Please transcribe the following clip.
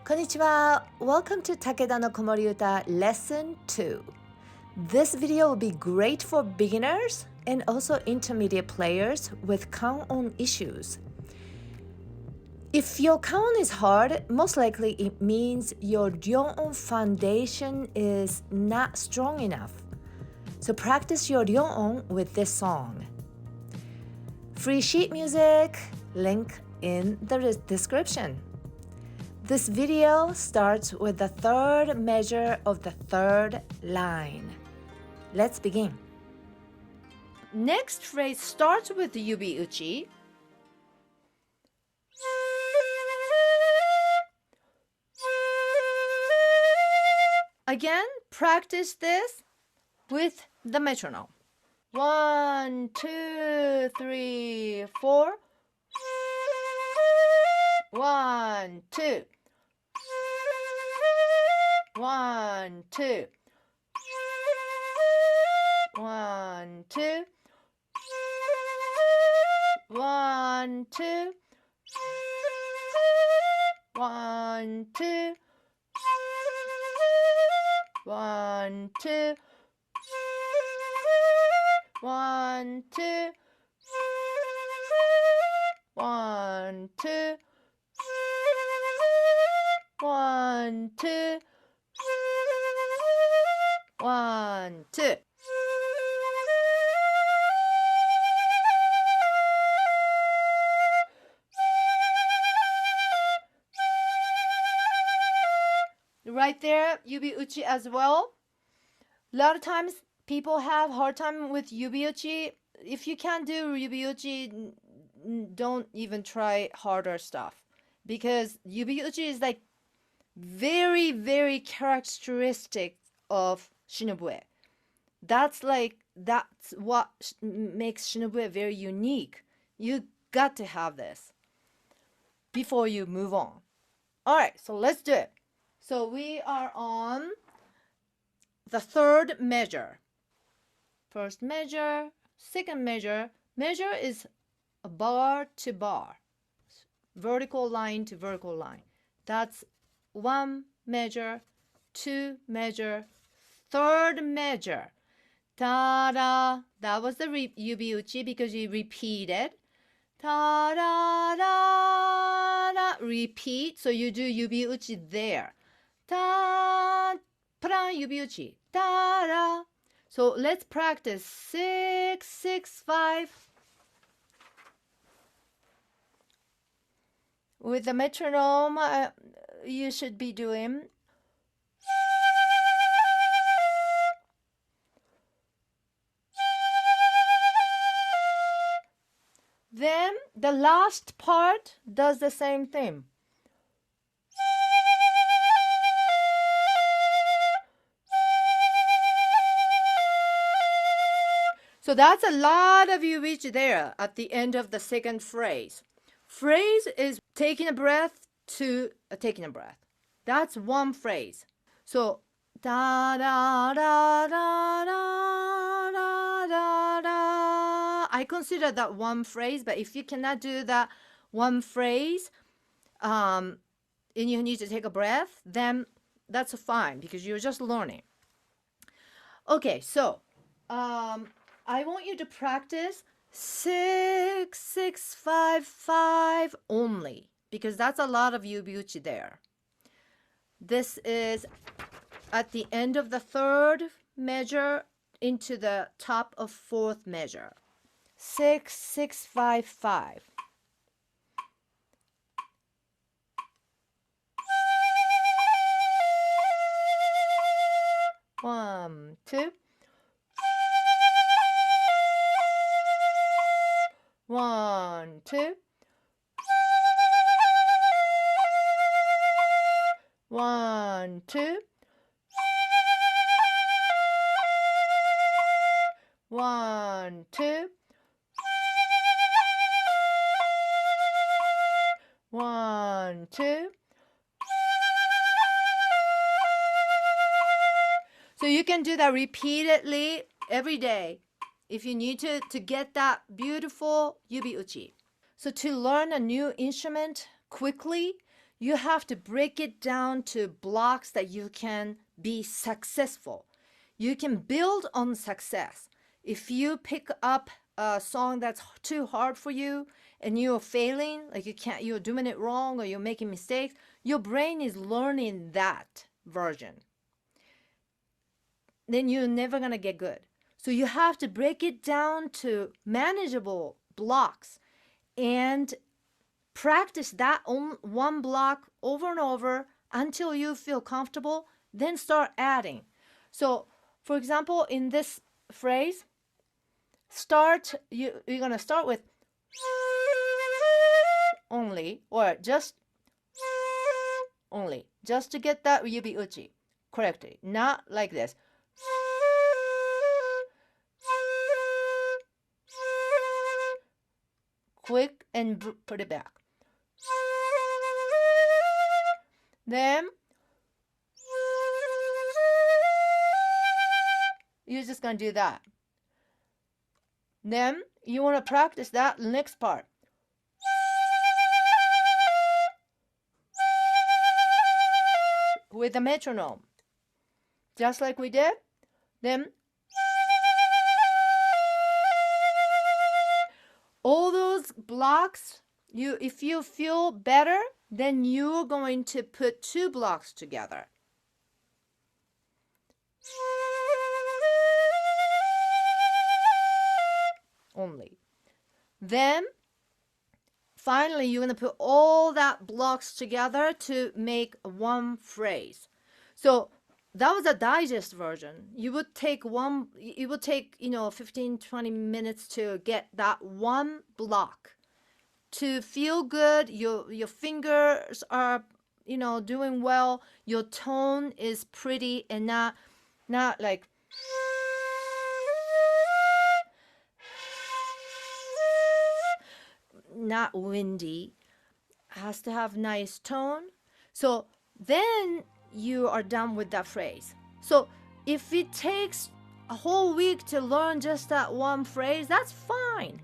Konnichiwa! Welcome to Takeda no komoriuta Lesson 2. This video will be great for beginners and also intermediate players with kangon issues. If your kangon is hard, most likely it means your ryoon foundation is not strong enough. So practice your ryoon with this song. Free sheet music, link in the description. This video starts with the third measure of the third line. Let's begin. Next phrase starts with the yubi uchi. Again, practice this with the metronome. 1, 2, 3, 4. 1, 2. 1, 2. 1, 2. 1, 2. 1, 2. 1, 2. 1, 2. 1, 2. 1, 2. 1, 2. Right there, yubi uchi as well. A lot of times people have hard time with yubi uchi. If you can't do yubi uchi, don't even try harder stuff, because yubi uchi is like very, very characteristic of Shinobue. That's what makes Shinobue very unique. You got to have this before you move on. All right, so let's do it. So we are on the third measure. First measure, second measure. Measure is a bar to bar, vertical line to vertical line. That's one measure, two measure, third measure. Ta-da! That was the yubi uchi because you repeated. Ta-da-da-da. Repeat, so you do yubi uchi there. Ta, put on yubi uchi. Ta-da. So let's practice 6, 6, 5. With the metronome, you should be doing. Then the last part does the same thing. So that's a lot of yubi there at the end of the second phrase. Phrase is taking a breath to taking a breath. That's one phrase. So da da da da da da da da. I consider that one phrase, but if you cannot do that one phrase, and you need to take a breath, then that's fine because you're just learning. Okay, so I want you to practice 6, 6, 5, 5 only, because that's a lot of yubi uchi there. This is at the end of the third measure into the top of fourth measure. 6, 6, 5, 5. One, two. 1, 2. 1, 2. 1, 2. 1, 2. So you can do that repeatedly every day if you need to get that beautiful yubi uchi. So to learn a new instrument quickly, you have to break it down to blocks that you can be successful. You can build on success. If you pick up a song that's too hard for you and you're failing, like you're doing it wrong or you're making mistakes, your brain is learning that version. Then you're never going to get good. So you have to break it down to manageable blocks and practice that one block over and over until you feel comfortable, then start adding. So, for example, in this phrase, you're going to start with only, or just only, just to get that yubi uchi correctly, not like this. Quick and put it back. Then you're just going to do that. Then you want to practice that next part. With the metronome. Just like we did. Then all those blocks, if you feel better, then you're going to put 2 blocks together. Only. Then finally you're going to put all that blocks together to make one phrase. So that was a digest version. It would take 15-20 minutes to get that one block. To feel good, your fingers are doing well, your tone is pretty and not like not windy. Has to have nice tone. So then you are done with that phrase. So if it takes a whole week to learn just that one phrase, that's fine.